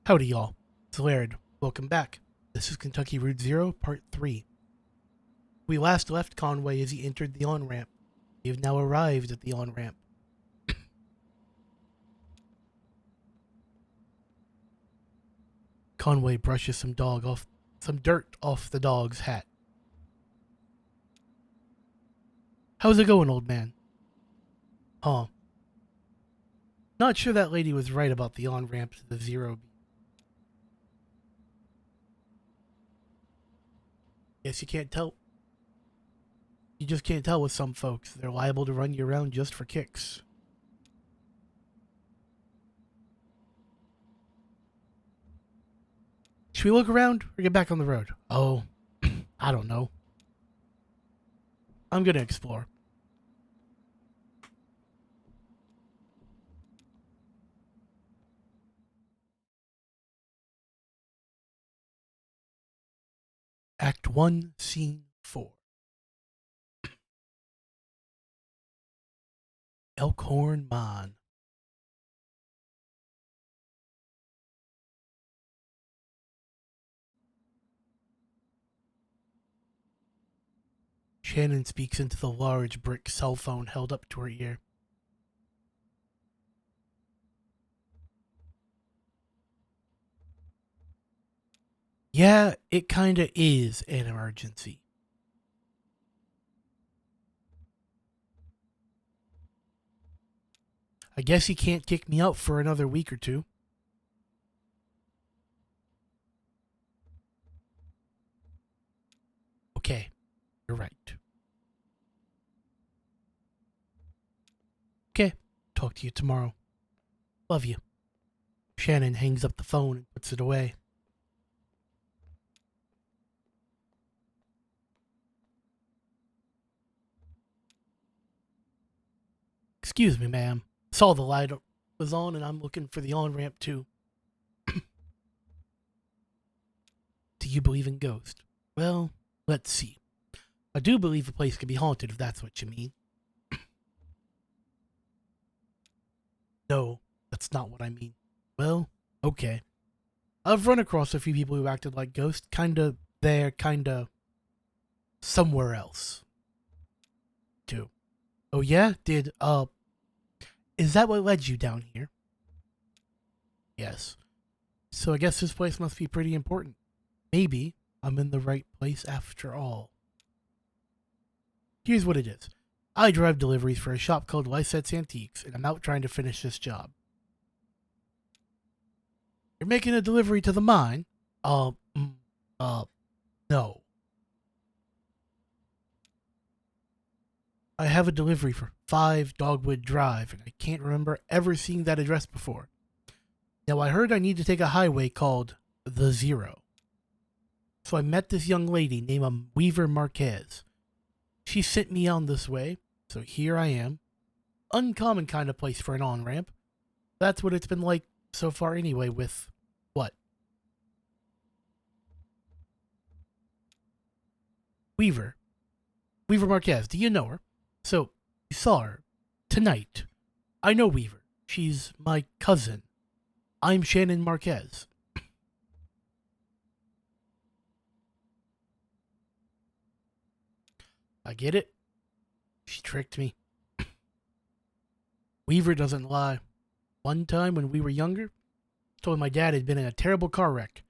Howdy, y'all. It's Laird. Welcome back. This is Kentucky Route Zero, Part 3. We last left Conway as he entered the on-ramp. We have now arrived at the on-ramp. Conway brushes some dirt off the dog's hat. How's it going, old man? Huh. Not sure that lady was right about the on-ramp to the Zero. Guess you can't tell. You just can't tell with some folks. They're liable to run you around just for kicks. Should we look around or get back on the road? Oh, I don't know. I'm gonna explore. Act 1, Scene 4. Elkhorn Mine. Shannon speaks into the large brick cell phone held up to her ear. Yeah, it kinda is an emergency. I guess you can't kick me out for another week or two. Okay, you're right. Okay, talk to you tomorrow. Love you. Shannon hangs up the phone and puts it away. Excuse me, ma'am. Saw the light was on and I'm looking for the on-ramp too. Do you believe in ghosts? Well, let's see. I do believe a place can be haunted if that's what you mean. No, that's not what I mean. Well, okay. I've run across a few people who acted like ghosts, kinda there, kinda somewhere else. Too. Oh yeah? Is that what led you down here? Yes. So I guess this place must be pretty important. Maybe I'm in the right place after all. Here's what it is. I drive deliveries for a shop called Lysette's Antiques, and I'm out trying to finish this job. You're making a delivery to the mine? No. I have a delivery for 5 Dogwood Drive, and I can't remember ever seeing that address before. Now, I heard I need to take a highway called the Zero. So I met this young lady named Weaver Marquez. She sent me on this way, so here I am. Uncommon kind of place for an on-ramp. That's what it's been like so far anyway with... what? Weaver. Weaver Marquez, do you know her? So, you saw her. Tonight. I know Weaver. She's my cousin. I'm Shannon Marquez. I get it. She tricked me. Weaver doesn't lie. One time when we were younger, told my dad had been in a terrible car wreck.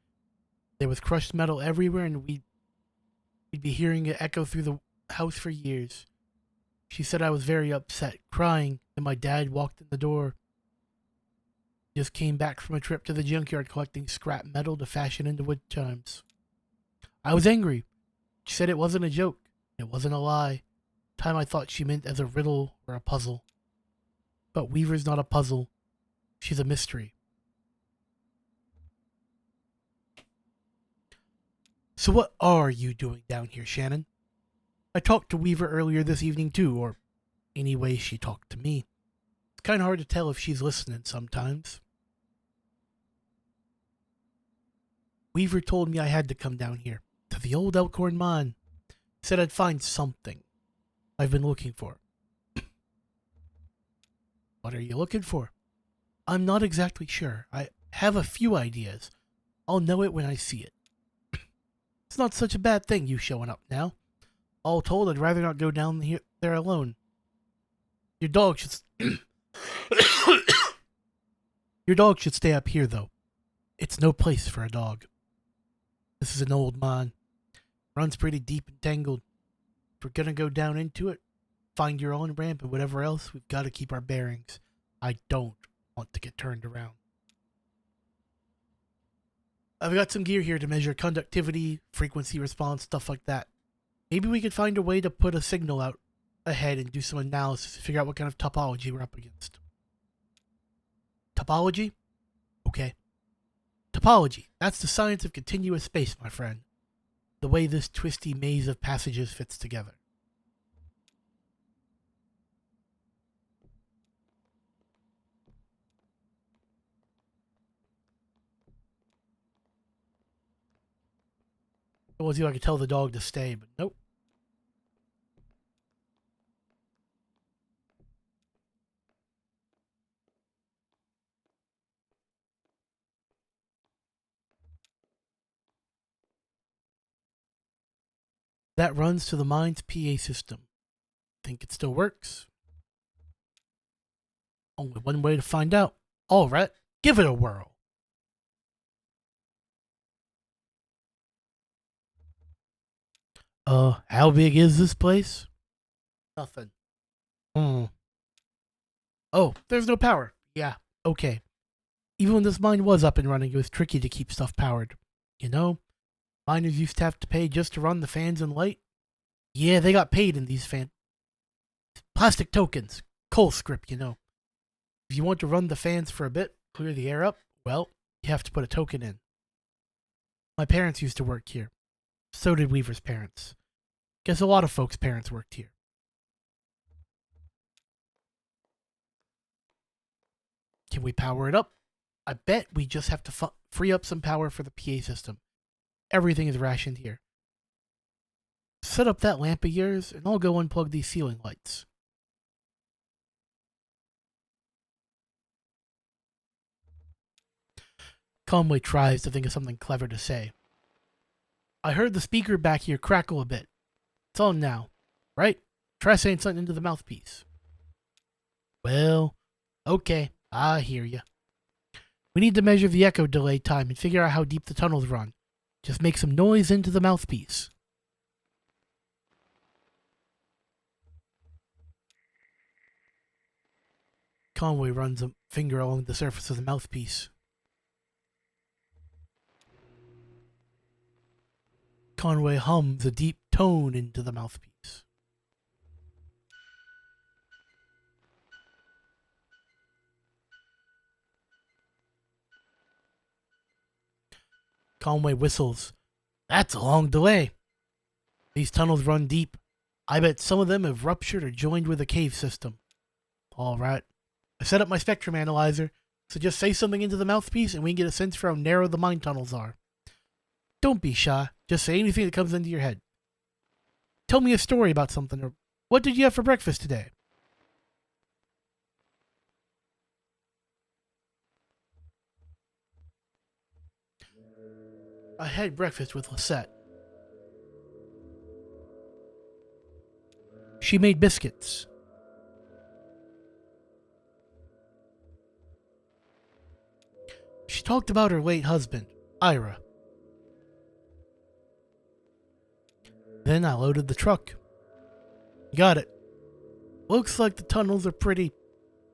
There was crushed metal everywhere and we'd be hearing it echo through the house for years. She said I was very upset, crying, and my dad walked in the door. Just came back from a trip to the junkyard collecting scrap metal to fashion into wood chimes. I was angry. She said it wasn't a joke. It wasn't a lie. Time I thought she meant as a riddle or a puzzle. But Weaver's not a puzzle. She's a mystery. So what are you doing down here, Shannon? I talked to Weaver earlier this evening too, or anyway, she talked to me. It's kind of hard to tell if she's listening sometimes. Weaver told me I had to come down here, to the old Elkhorn Mine. Said I'd find something I've been looking for. What are you looking for? I'm not exactly sure. I have a few ideas. I'll know it when I see it. It's not such a bad thing, you showing up now. All told, I'd rather not go down there alone. Your dog should... Your dog should stay up here, though. It's no place for a dog. This is an old mine. Runs pretty deep and tangled. If we're gonna go down into it, find your own ramp and whatever else, we've got to keep our bearings. I don't want to get turned around. I've got some gear here to measure conductivity, frequency response, stuff like that. Maybe we could find a way to put a signal out ahead and do some analysis to figure out what kind of topology we're up against. Topology? Okay. Topology. That's the science of continuous space, my friend. The way this twisty maze of passages fits together. It was you I could tell the dog to stay, but nope. That runs to the mine's PA system. Think it still works? Only one way to find out. All right, give it a whirl. How big is this place? Nothing. Oh, there's no power. Yeah, okay. Even when this mine was up and running, it was tricky to keep stuff powered. You know, miners used to have to pay just to run the fans and light. Yeah, they got paid in these plastic tokens. Coal script, you know. If you want to run the fans for a bit, clear the air up, well, you have to put a token in. My parents used to work here. So did Weaver's parents. Guess a lot of folks' parents worked here. Can we power it up? I bet we just have to free up some power for the PA system. Everything is rationed here. Set up that lamp of yours, and I'll go unplug these ceiling lights. Conway tries to think of something clever to say. I heard the speaker back here crackle a bit. It's on now, right? Try saying something into the mouthpiece. Well, okay, I hear you. We need to measure the echo delay time and figure out how deep the tunnels run. Just make some noise into the mouthpiece. Conway runs a finger along the surface of the mouthpiece. Conway hums a deep tone into the mouthpiece. Conway whistles. That's a long delay. These tunnels run deep. I bet some of them have ruptured or joined with a cave system. All right. I set up my spectrum analyzer, so just say something into the mouthpiece and we can get a sense for how narrow the mine tunnels are. Don't be shy. Just say anything that comes into your head. Tell me a story about something, or what did you have for breakfast today? I had breakfast with Lisette. She made biscuits. She talked about her late husband, Ira. Then I loaded the truck. Got it. Looks like the tunnels are pretty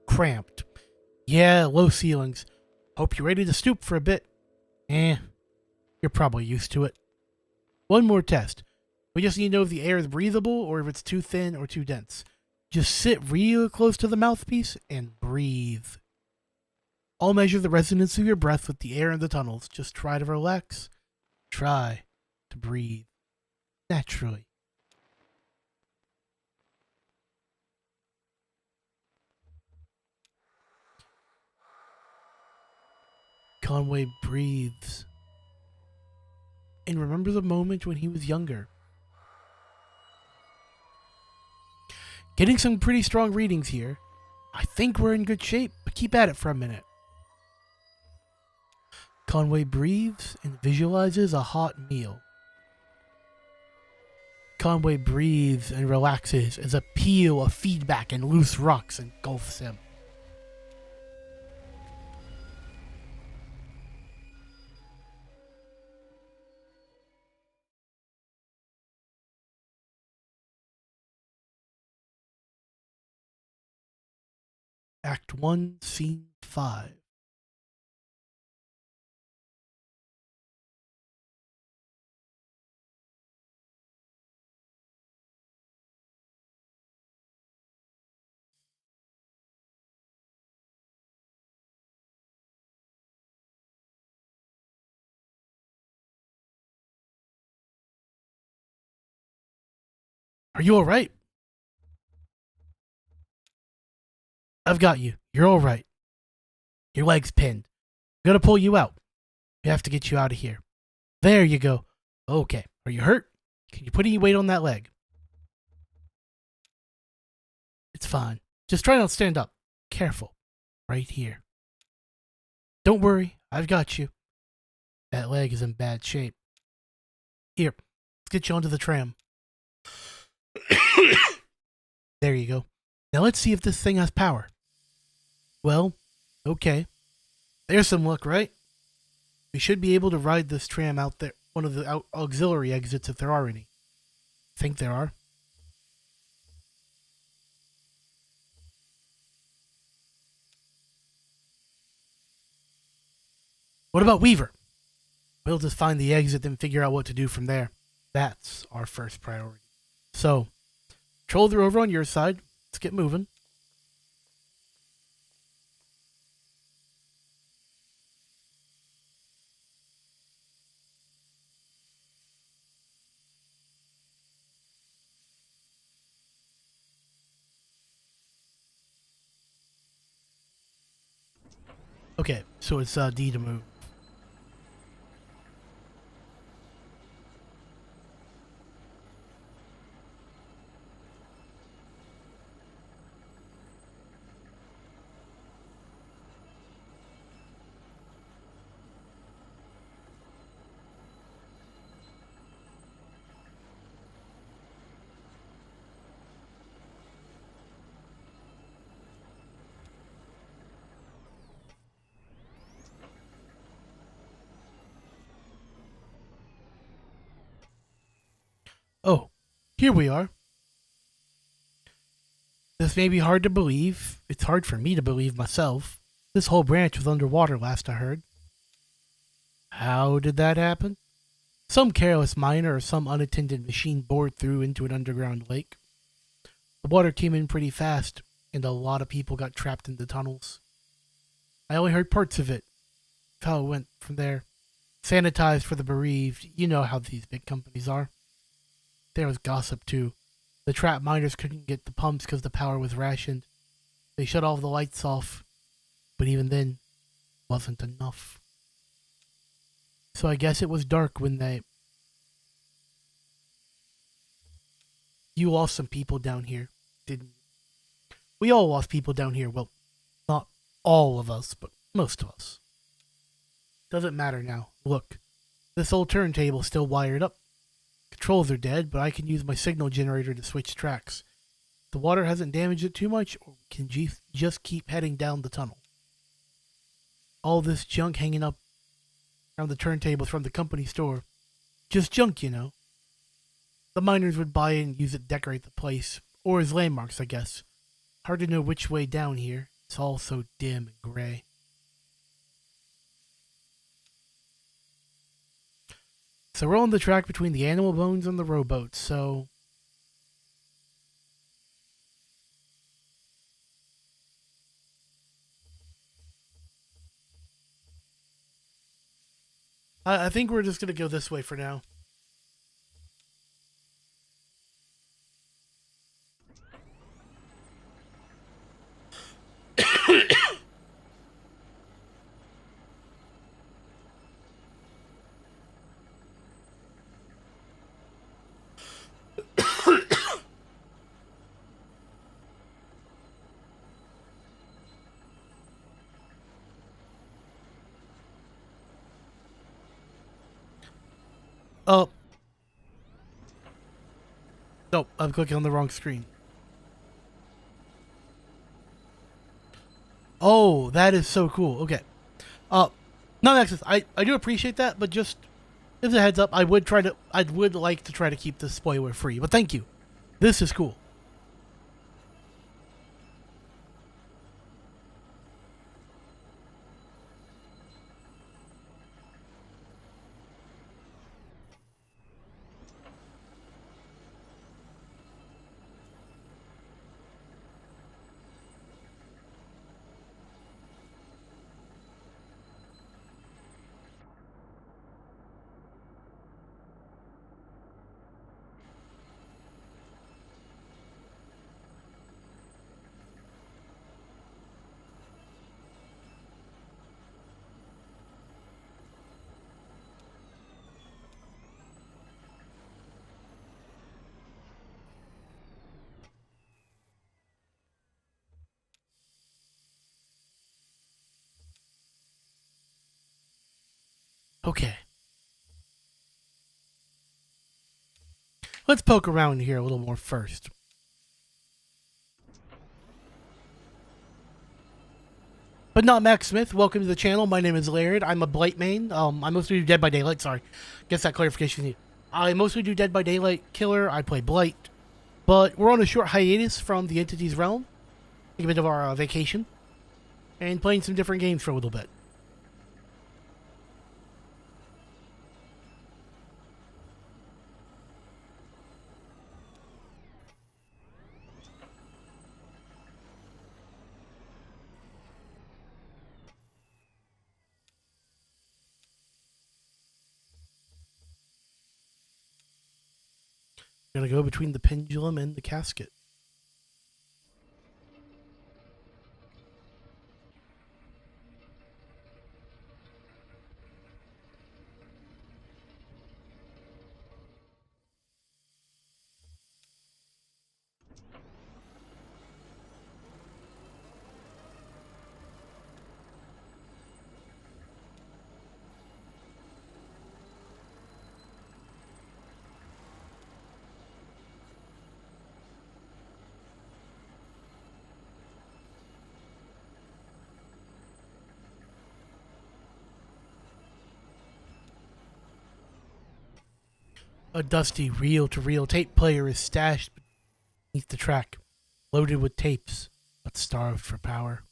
cramped. Yeah, low ceilings. Hope you're ready to stoop for a bit. You're probably used to it. One more test. We just need to know if the air is breathable or if it's too thin or too dense. Just sit real close to the mouthpiece and breathe. I'll measure the resonance of your breath with the air in the tunnels. Just try to relax. Try to breathe naturally. Conway breathes and remembers a moment when he was younger. Getting some pretty strong readings here. I think we're in good shape, but keep at it for a minute. Conway breathes and visualizes a hot meal. Conway breathes and relaxes as a peal of feedback and loose rocks engulfs him. Act 1, Scene 5. Are you alright? I've got you. You're alright. Your leg's pinned. I'm gonna pull you out. We have to get you out of here. There you go. Okay. Are you hurt? Can you put any weight on that leg? It's fine. Just try not to stand up. Careful. Right here. Don't worry. I've got you. That leg is in bad shape. Here. Let's get you onto the tram. There you go. Now let's see if this thing has power. Well, okay. There's some luck, right? We should be able to ride this tram out there, one of the auxiliary exits if there are any. Think there are. What about Weaver? We'll just find the exit and figure out what to do from there. That's our first priority. So, control they're over on your side. Let's get moving. Okay, so it's D to move. Oh, here we are. This may be hard to believe. It's hard for me to believe myself. This whole branch was underwater last I heard. How did that happen? Some careless miner or some unattended machine bored through into an underground lake. The water came in pretty fast, and a lot of people got trapped in the tunnels. I only heard parts of it. How it went from there. Sanitized for the bereaved. You know how these big companies are. There was gossip, too. The trapped miners couldn't get the pumps because the power was rationed. They shut all the lights off. But even then, wasn't enough. So I guess it was dark when they... You lost some people down here, didn't you? We all lost people down here. Well, not all of us, but most of us. Doesn't matter now. Look, this old turntable's still wired up. Controls are dead, but I can use my signal generator to switch tracks. The water hasn't damaged it too much, or we can just keep heading down the tunnel. All this junk hanging up around the turntables from the company store. Just junk, you know. The miners would buy it and use it to decorate the place, or as landmarks, I guess. Hard to know which way down here. It's all so dim and gray. So we're on the track between the animal bones and the rowboats, so... I think we're just going to go this way for now. Oh, no, I'm clicking on the wrong screen. Oh, that is so cool. Okay. Uh, no, Nexus, I do appreciate that, but just as a heads up, I would like to try to keep this spoiler free. But thank you. This is cool. Okay. Let's poke around here a little more first. But not Max Smith. Welcome to the channel. My name is Laird. I'm a Blight main. I mostly do Dead by Daylight. Sorry. Guess that clarification is needed. I mostly do Dead by Daylight killer. I play Blight. But we're on a short hiatus from the Entity's realm. Take a bit of our vacation. And playing some different games for a little bit. Gotta go between the pendulum and the casket. A dusty reel-to-reel tape player is stashed beneath the track, loaded with tapes, but starved for power.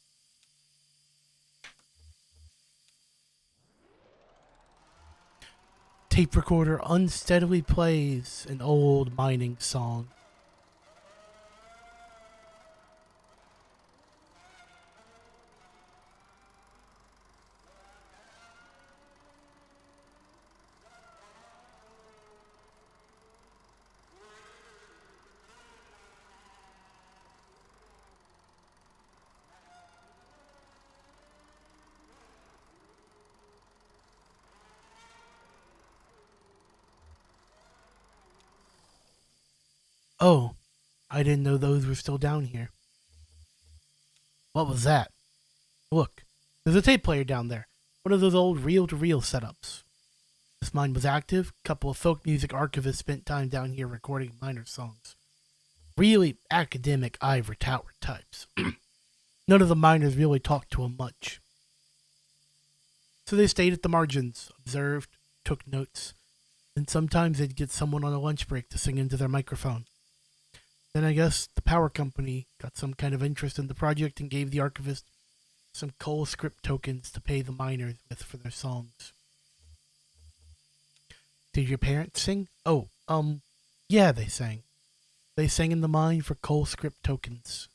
Tape recorder unsteadily plays an old mining song. Oh, I didn't know those were still down here. What was that? Look, there's a tape player down there. One of those old reel-to-reel setups. This mine was active. A couple of folk music archivists spent time down here recording miner songs. Really academic ivory tower types. None of the miners really talked to him much. So they stayed at the margins, observed, took notes, and sometimes they'd get someone on a lunch break to sing into their microphone. Then I guess the power company got some kind of interest in the project and gave the archivist some coal script tokens to pay the miners with for their songs. Did your parents sing? Oh, yeah, they sang. They sang in the mine for coal script tokens.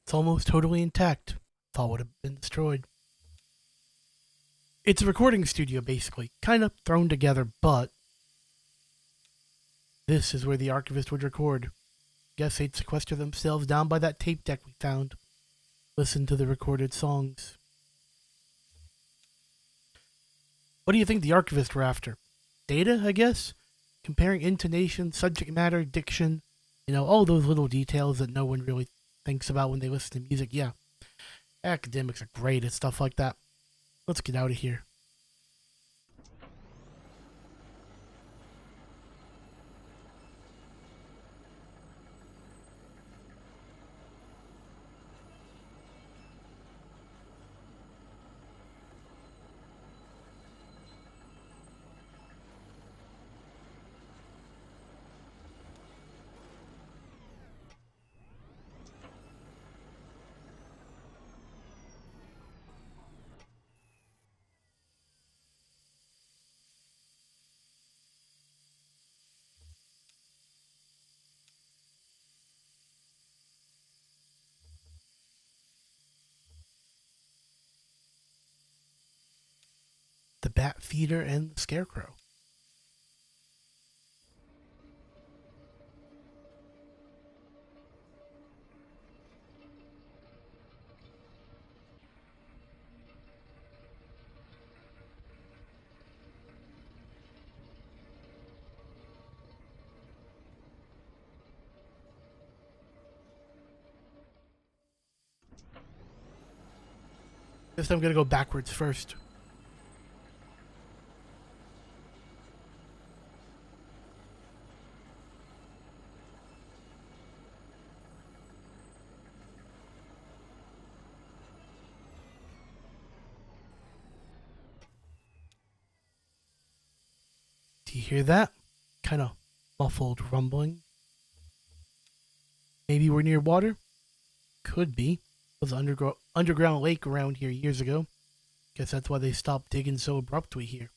It's almost totally intact. Thought would have been destroyed. It's a recording studio, basically. Kind of thrown together, but this is where the archivist would record. Guess they'd sequester themselves down by that tape deck we found. Listen to the recorded songs. What do you think the archivists were after? Data, I guess? Comparing intonation, subject matter, diction, all those little details that no one really thinks about when they listen to music. Yeah, academics are great at stuff like that. Let's get out of here. The Bat Feeder and the Scarecrow. Guess I'm gonna go backwards first. Do you hear that? Kind of muffled rumbling. Maybe we're near water? Could be. There was an underground lake around here years ago. Guess that's why they stopped digging so abruptly here.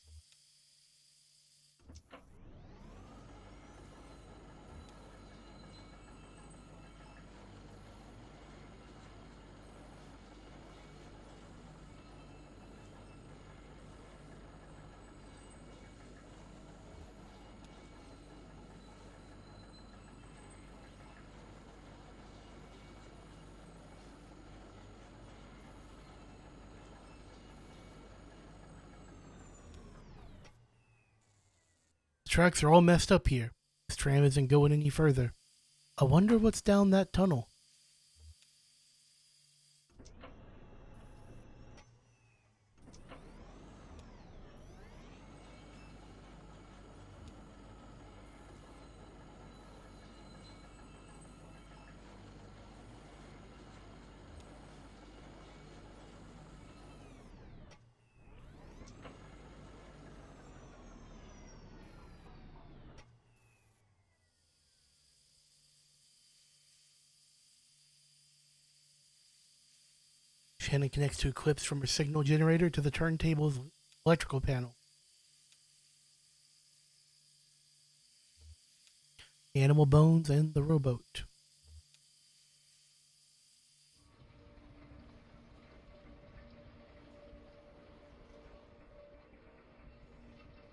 The tracks are all messed up here. This tram isn't going any further. I wonder what's down that tunnel. Shannon connects two clips from her signal generator to the turntable's electrical panel. Animal bones and the rowboat.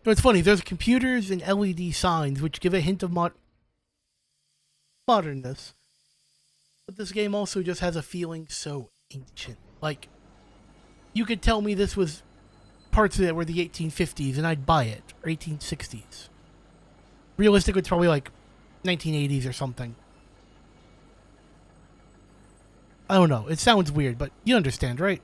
It's funny, there's computers and LED signs which give a hint of modernness. But this game also just has a feeling so ancient. Like, you could tell me this was parts of it were the 1850s and I'd buy it, or 1860s. Realistically, it's probably like 1980s or something. I don't know. It sounds weird, but you understand, right?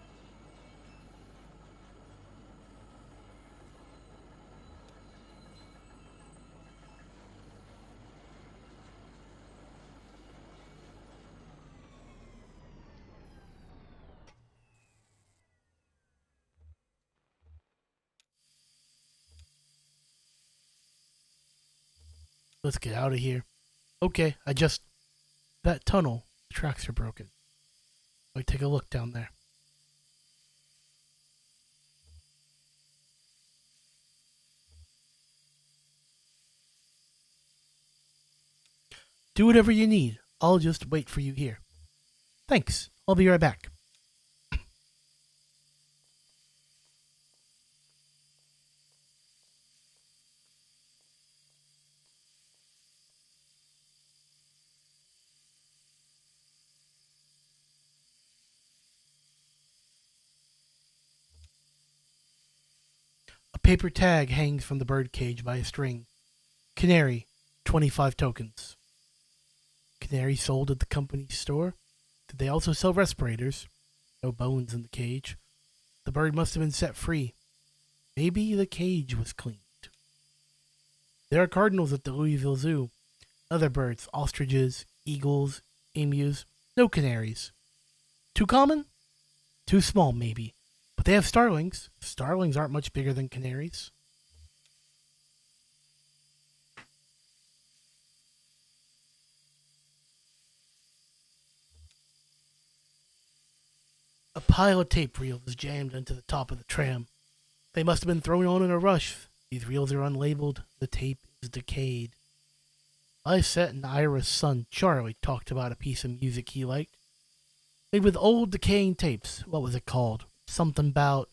Let's get out of here. Okay, that tunnel, the tracks are broken. Like, take a look down there. Do whatever you need. I'll just wait for you here. Thanks. I'll be right back. A paper tag hangs from the bird cage by a string. Canary, 25 tokens. Canary sold at the company's store. Did they also sell respirators? No bones in the cage. The bird must have been set free. Maybe the cage was cleaned. There are cardinals at the Louisville Zoo. Other birds, ostriches, eagles, emus. No canaries. Too common? Too small, maybe. But they have starlings. Starlings aren't much bigger than canaries. A pile of tape reels is jammed into the top of the tram. They must have been thrown on in a rush. These reels are unlabeled. The tape is decayed. Lysette and Ira's son, Charlie, talked about a piece of music he liked. Made with old decaying tapes. What was it called? Something about...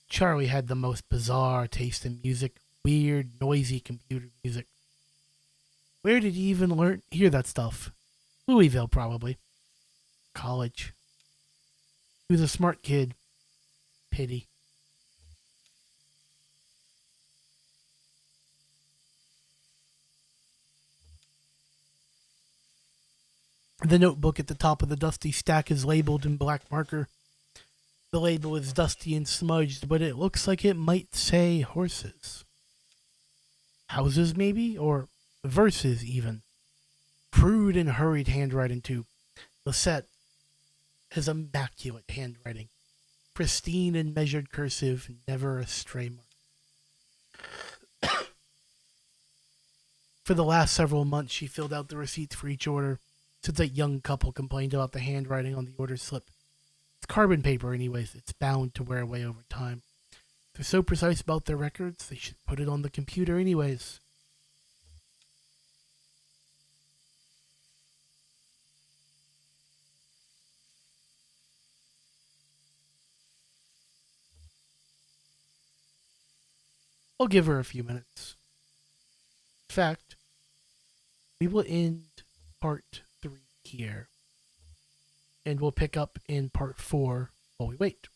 Charlie had the most bizarre taste in music. Weird, noisy computer music. Where did he even hear that stuff? Louisville, probably. College. He was a smart kid. Pity. The notebook at the top of the dusty stack is labeled in black marker. The label is dusty and smudged, but it looks like it might say horses. Houses, maybe? Or verses, even. Crude and hurried handwriting, too. Lysette has immaculate handwriting. Pristine and measured cursive, never a stray mark. For the last several months, she filled out the receipts for each order, since that young couple complained about the handwriting on the order slip. It's carbon paper, anyways. It's bound to wear away over time. They're so precise about their records, they should put it on the computer, anyways. I'll give her a few minutes. In fact, we will end part 3 here, and we'll pick up in part 4 while we wait.